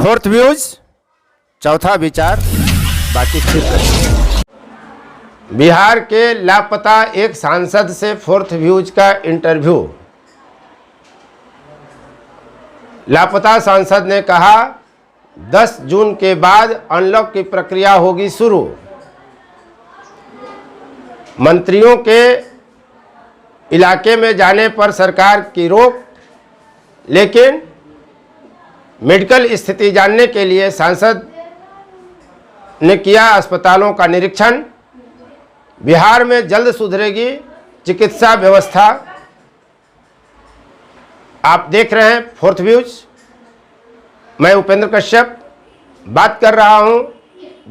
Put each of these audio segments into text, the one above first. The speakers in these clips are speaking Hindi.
फोर्थ व्यूज, चौथा विचार, बाकी फिर। बिहार के लापता एक सांसद से फोर्थ व्यूज का इंटरव्यू। लापता सांसद ने कहा 10 जून के बाद अनलॉक की प्रक्रिया होगी शुरू। मंत्रियों के इलाके में जाने पर सरकार की रोक, लेकिन मेडिकल स्थिति जानने के लिए सांसद ने किया अस्पतालों का निरीक्षण। बिहार में जल्द सुधरेगी चिकित्सा व्यवस्था। आप देख रहे हैं फोर्थ व्यूज। मैं उपेंद्र कश्यप बात कर रहा हूं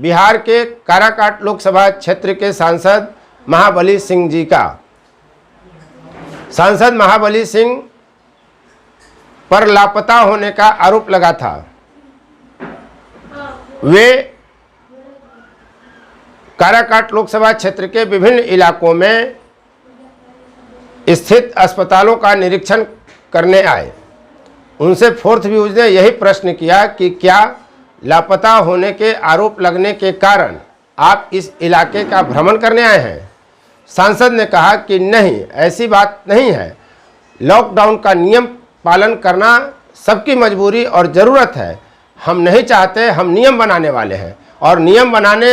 बिहार के काराकाट लोकसभा क्षेत्र के सांसद महाबली सिंह जी का। सांसद महाबली सिंह पर लापता होने का आरोप लगा था। वे काराकाट लोकसभा क्षेत्र के विभिन्न इलाकों में स्थित अस्पतालों का निरीक्षण करने आए। उनसे फोर्थ व्यूज ने यही प्रश्न किया कि क्या लापता होने के आरोप लगने के कारण आप इस इलाके का भ्रमण करने आए हैं? सांसद ने कहा कि नहीं, ऐसी बात नहीं है। लॉकडाउन का नियम पालन करना सबकी मजबूरी और ज़रूरत है। हम नहीं चाहते, हम नियम बनाने वाले हैं, और नियम बनाने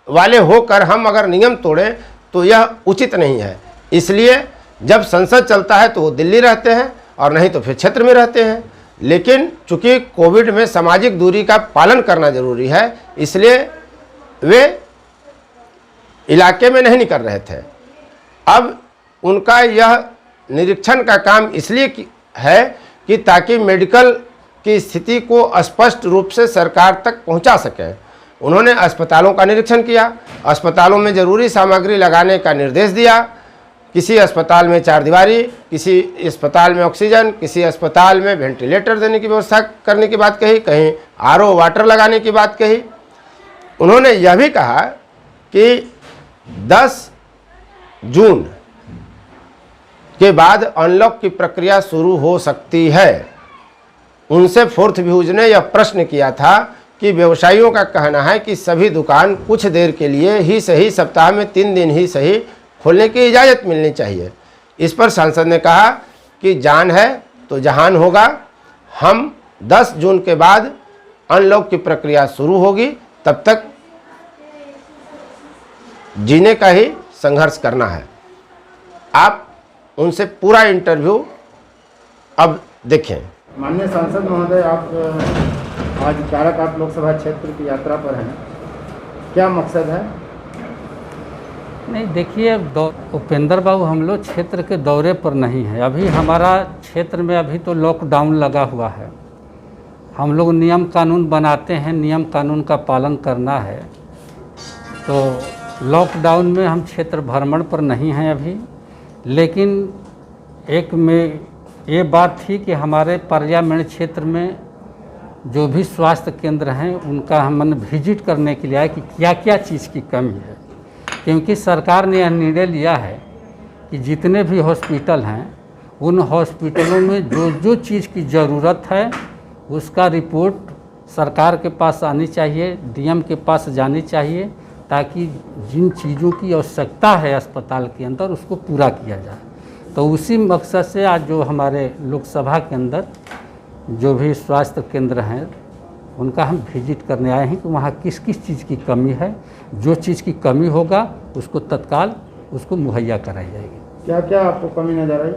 वाले होकर हम अगर नियम तोड़ें तो यह उचित नहीं है। इसलिए जब संसद चलता है तो वो दिल्ली रहते हैं और नहीं तो फिर क्षेत्र में रहते हैं। लेकिन चूंकि कोविड में सामाजिक दूरी का पालन करना जरूरी है, इसलिए वे इलाके में नहीं निकल रहे थे। अब उनका यह निरीक्षण का काम इसलिए है कि ताकि मेडिकल की स्थिति को स्पष्ट रूप से सरकार तक पहुंचा सकें। उन्होंने अस्पतालों का निरीक्षण किया, अस्पतालों में ज़रूरी सामग्री लगाने का निर्देश दिया। किसी अस्पताल में चारदीवारी, किसी अस्पताल में ऑक्सीजन, किसी अस्पताल में वेंटिलेटर देने की व्यवस्था करने की बात कही, कहीं आरओ वाटर लगाने की बात कही। उन्होंने यह भी कहा कि 10 जून के बाद अनलॉक की प्रक्रिया शुरू हो सकती है। उनसे फोर्थ व्यूज ने यह प्रश्न किया था कि व्यवसायियों का कहना है कि सभी दुकान कुछ देर के लिए ही सही, सप्ताह में 3 दिन ही सही खोलने की इजाज़त मिलनी चाहिए। इस पर सांसद ने कहा कि जान है तो जहान होगा। हम 10 जून के बाद अनलॉक की प्रक्रिया शुरू होगी, तब तक जीने का ही संघर्ष करना है। आप उनसे पूरा इंटरव्यू अब देखें। माननीय सांसद महोदय, आप आज काराकाट लोकसभा क्षेत्र की यात्रा पर हैं, क्या मकसद है? नहीं, देखिए, उपेंद्र बाबू, हम लोग क्षेत्र के दौरे पर नहीं है। अभी हमारा क्षेत्र में अभी तो लॉकडाउन लगा हुआ है। हम लोग नियम कानून बनाते हैं, नियम कानून का पालन करना है। तो लॉकडाउन में हम क्षेत्र भ्रमण पर नहीं हैं अभी। लेकिन एक में ये बात थी कि हमारे पार्लियामेंट क्षेत्र में जो भी स्वास्थ्य केंद्र हैं उनका हमने विजिट करने के लिए आए कि क्या क्या चीज़ की कमी है। क्योंकि सरकार ने यह निर्णय लिया है कि जितने भी हॉस्पिटल हैं उन हॉस्पिटलों में जो जो चीज़ की ज़रूरत है उसका रिपोर्ट सरकार के पास आनी चाहिए, डीएम के पास जानी चाहिए, ताकि जिन चीज़ों की आवश्यकता है अस्पताल के अंदर उसको पूरा किया जाए। तो उसी मकसद से आज जो हमारे लोकसभा के अंदर जो भी स्वास्थ्य केंद्र हैं उनका हम विजिट करने आए हैं कि वहाँ किस किस चीज़ की कमी है। जो चीज़ की कमी होगा उसको तत्काल उसको मुहैया कराई जाएगी। क्या क्या आपको कमी नजर आई?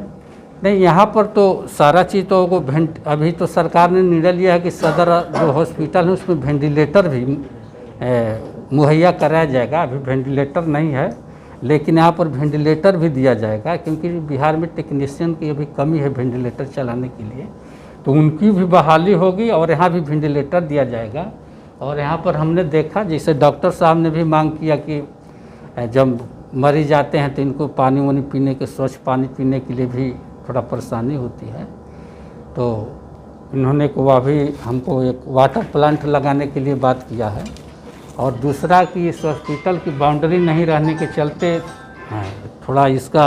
नहीं, यहाँ पर तो सारा चीज़ तो अभी तो सरकार ने निर्णय लिया है कि सदर जो हॉस्पिटल है उसमें वेंटिलेटर भी मुहैया कराया जाएगा। अभी वेंटिलेटर नहीं है, लेकिन यहाँ पर वेंटिलेटर भी दिया जाएगा, क्योंकि बिहार में टेक्नीशियन की अभी कमी है वेंटिलेटर चलाने के लिए। तो उनकी भी बहाली होगी और यहाँ भी वेंटिलेटर दिया जाएगा। और यहाँ पर हमने देखा, जैसे डॉक्टर साहब ने भी मांग किया कि जब मरीज आते हैं तो इनको पानी वानी पीने के, स्वच्छ पानी पीने के लिए भी थोड़ा परेशानी होती है। तो इन्होंने को वह भी हमको एक वाटर प्लांट लगाने के लिए बात किया है। और दूसरा कि इस हॉस्पिटल की बाउंड्री नहीं रहने के चलते थोड़ा इसका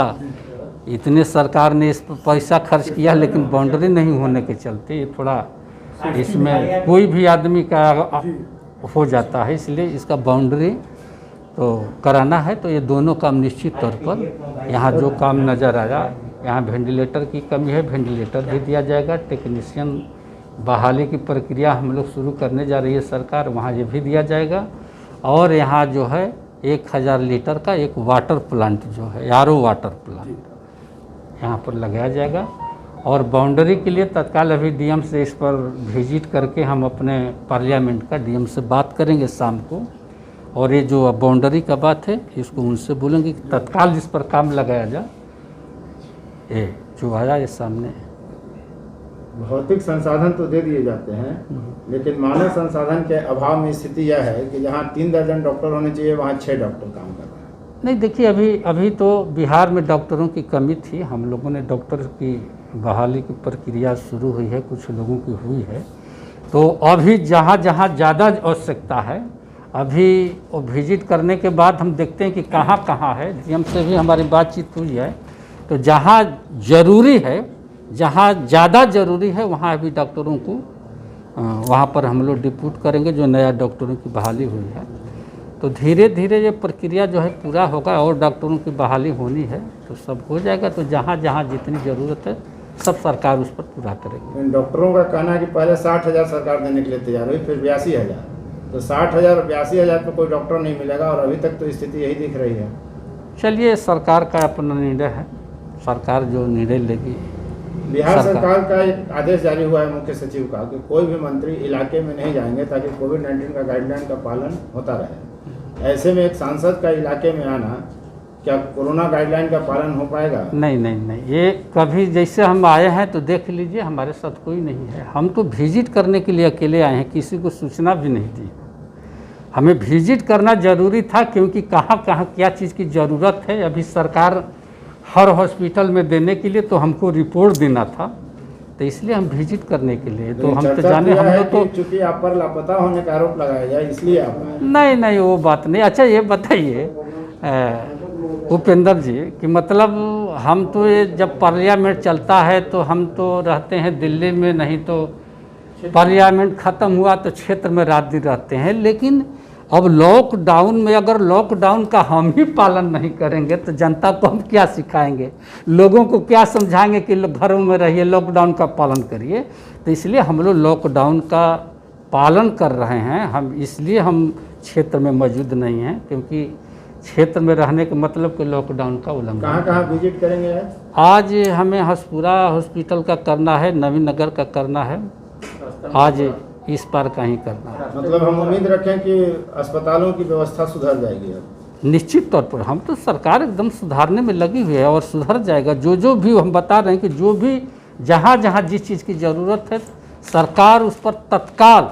इतने सरकार ने इस पर पैसा खर्च किया, लेकिन बाउंड्री नहीं होने के चलते ये थोड़ा इसमें कोई भी आदमी का हो जाता है, इसलिए इसका बाउंड्री तो कराना है। तो ये दोनों काम निश्चित तौर पर यहाँ जो काम नज़र आया, यहाँ वेंटिलेटर की कमी है, वेंटिलेटर भी दिया जाएगा। टेक्नीशियन बहाली की प्रक्रिया हम लोग शुरू करने जा रही है सरकार, वहाँ ये भी दिया जाएगा। और यहाँ जो है 1000 लीटर का एक वाटर प्लांट जो है RO वाटर प्लांट यहाँ पर लगाया जाएगा। और बाउंड्री के लिए तत्काल अभी DM से इस पर विजिट करके हम अपने पार्लियामेंट का DM से बात करेंगे शाम को। और ये जो बाउंड्री का बात है इसको उनसे बोलेंगे कि तत्काल इस पर काम लगाया जाए। ये जो आया ये सामने भौतिक संसाधन तो दे दिए जाते हैं, लेकिन मानव संसाधन के अभाव में स्थिति यह है कि जहाँ 3 दर्जन डॉक्टर होने चाहिए वहाँ 6 डॉक्टर काम कर रहे हैं। नहीं, देखिए अभी तो बिहार में डॉक्टरों की कमी थी। हम लोगों ने डॉक्टर की बहाली की प्रक्रिया शुरू हुई है, कुछ लोगों की हुई है। तो अभी जहाँ जहाँ ज़्यादा आवश्यकता है, अभी वो विजिट करने के बाद हम देखते हैं कि कहाँ कहाँ है। DM से भी हमारी बातचीत हुई है। तो जहाँ ज़रूरी है, जहाँ ज़्यादा ज़रूरी है, वहाँ अभी डॉक्टरों को वहाँ पर हम लोग डिप्यूट करेंगे, जो नया डॉक्टरों की बहाली हुई है। तो धीरे धीरे ये प्रक्रिया जो है पूरा होगा और डॉक्टरों की बहाली होनी है तो सब हो जाएगा। तो जहाँ जहाँ जितनी ज़रूरत है सब सरकार उस पर पूरा करेगी। इन डॉक्टरों का कहना है कि पहले 60,000 सरकार देने के लिए तैयार हुई, फिर 82,000। तो 60,000 और 82,000 में कोई डॉक्टर नहीं मिलेगा और अभी तक तो स्थिति यही दिख रही है। चलिए, सरकार का अपना निर्णय है, सरकार जो निर्णय लेगी। बिहार सरकार का एक आदेश जारी हुआ है मुख्य सचिव का कि कोई भी मंत्री इलाके में नहीं जाएंगे ताकि कोविड-19 का गाइडलाइन का पालन होता रहे। ऐसे में एक सांसद का इलाके में आना, क्या कोरोना गाइडलाइन का पालन हो पाएगा? नहीं, ये कभी जैसे हम आए हैं तो देख लीजिए, हमारे साथ कोई नहीं है। हम तो विजिट करने के लिए अकेले आए हैं, किसी को सूचना भी नहीं दी। हमें विजिट करना ज़रूरी था क्योंकि कहाँ कहाँ क्या चीज़ की ज़रूरत है अभी सरकार हर हॉस्पिटल में देने के लिए, तो हमको रिपोर्ट देना था। तो इसलिए हम विजिट करने के लिए, तो हम तो जाने, हम लोग तो चूंकि आप पर लापता होने का आरोप लगाया जाए इसलिए आप नहीं वो बात नहीं। अच्छा ये बताइए उपेंद्र जी कि मतलब हम तो ये जब पार्लियामेंट चलता है तो हम तो रहते हैं दिल्ली में, नहीं तो पार्लियामेंट ख़त्म हुआ तो क्षेत्र में रात दिन रहते हैं। लेकिन अब लॉकडाउन में अगर लॉकडाउन का हम ही पालन नहीं करेंगे तो जनता को हम क्या सिखाएंगे, लोगों को क्या समझाएंगे कि लोग घरों में रहिए, लॉकडाउन का पालन करिए। तो इसलिए हम लोग लॉकडाउन का पालन कर रहे हैं। हम इसलिए हम क्षेत्र में मौजूद नहीं हैं क्योंकि क्षेत्र में रहने का मतलब कि लॉकडाउन का उल्लंघन। कहाँ विजिट करेंगे? आज हमें हसपुरा हॉस्पिटल का करना है, नवीन नगर का करना है, आज इस पार का ही करना है। मतलब हम उम्मीद रखें कि अस्पतालों की व्यवस्था सुधर जाएगी अब? निश्चित तौर पर हम तो सरकार एकदम सुधारने में लगी हुई है और सुधर जाएगा। जो भी हम बता रहे हैं कि जो भी जहाँ जहाँ जिस चीज़ की ज़रूरत है सरकार उस पर तत्काल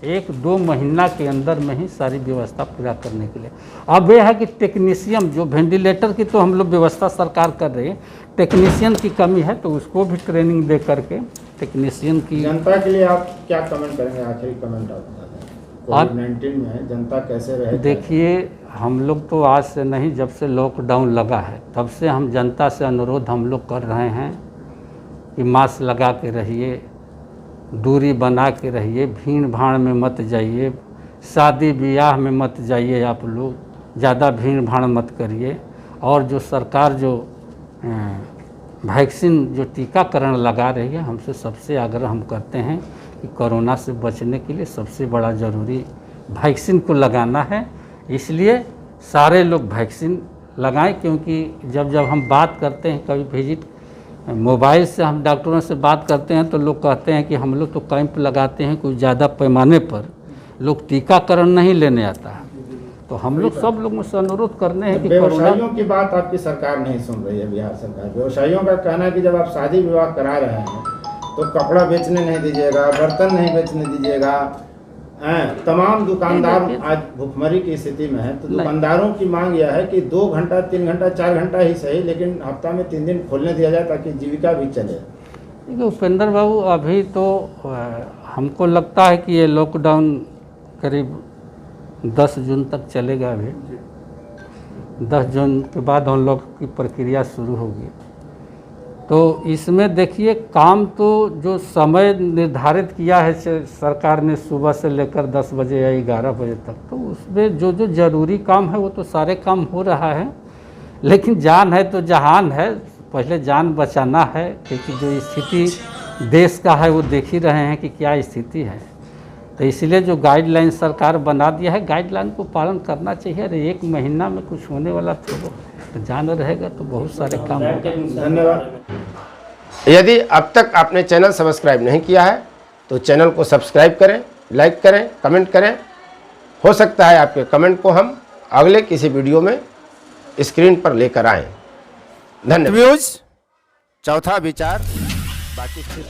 1-2 महीना के अंदर में ही सारी व्यवस्था पूरा करने के लिए। अब यह है कि टेक्नीशियन जो वेंटिलेटर की तो हम लोग व्यवस्था सरकार कर रही है, टेक्नीशियन की कमी है तो उसको भी ट्रेनिंग दे करके टेक्नीशियन की। जनता के लिए आप क्या कमेंट करेंगे? आखिरी कमेंट आप बता दें, कोविड-19 में जनता कैसे रहे? देखिए, हम लोग तो आज से नहीं, जब से लॉकडाउन लगा है तब से हम जनता से अनुरोध हम लोग कर रहे हैं कि मास्क लगा के रहिए, दूरी बना के रहिए, भीड़ भाड़ में मत जाइए, शादी ब्याह में मत जाइए, आप लोग ज़्यादा भीड़ भाड़ मत करिए। और जो सरकार जो वैक्सीन जो टीकाकरण लगा रही है, हमसे सबसे आग्रह हम करते हैं कि कोरोना से बचने के लिए सबसे बड़ा ज़रूरी वैक्सीन को लगाना है। इसलिए सारे लोग वैक्सीन लगाएं क्योंकि जब हम बात करते हैं, कभी विजिट मोबाइल से हम डॉक्टरों से बात करते हैं तो लोग कहते हैं कि हम लोग तो कैंप लगाते हैं, कोई ज़्यादा पैमाने पर लोग टीकाकरण नहीं लेने आता है। तो हम लोग सब लोगों से अनुरोध करने हैं कि व्यवसायियों की बात आपकी सरकार नहीं सुन रही है। बिहार सरकार व्यवसायियों का कहना है कि जब आप शादी विवाह करा रहे हैं तो कपड़ा बेचने नहीं दीजिएगा, बर्तन नहीं बेचने दीजिएगा। तमाम दुकानदार आज भुखमरी की स्थिति में है, तो दुकानदारों की मांग यह है कि 2 घंटा 3 घंटा 4 घंटा ही सही, लेकिन हफ्ता में 3 दिन खोलने दिया जाए ताकि जीविका भी चले। देखिए उपेंद्र बाबू, अभी तो हमको लगता है कि ये लॉकडाउन करीब 10 जून तक चलेगा। अभी 10 जून के बाद हम लोग की प्रक्रिया शुरू होगी। तो इसमें देखिए काम तो जो समय निर्धारित किया है सरकार ने सुबह से लेकर 10 बजे या 11 बजे तक, तो उसमें जो जो ज़रूरी काम है वो तो सारे काम हो रहा है, लेकिन जान है तो जहान है, पहले जान बचाना है, क्योंकि जो स्थिति देश का है वो देख ही रहे हैं कि क्या स्थिति है। तो इसलिए जो गाइडलाइन सरकार बना दिया है, गाइडलाइन को पालन करना चाहिए। अरे 1 महीना में कुछ होने वाला थोड़ा, तो जान रहेगा तो बहुत सारे काम होगा। धन्यवाद। यदि अब तक आपने चैनल सब्सक्राइब नहीं किया है तो चैनल को सब्सक्राइब करें, लाइक करें, कमेंट करें। हो सकता है आपके कमेंट को हम अगले किसी वीडियो में स्क्रीन पर लेकर आएं। धन्यवाद। व्यूज, चौथा विचार बाकी फिर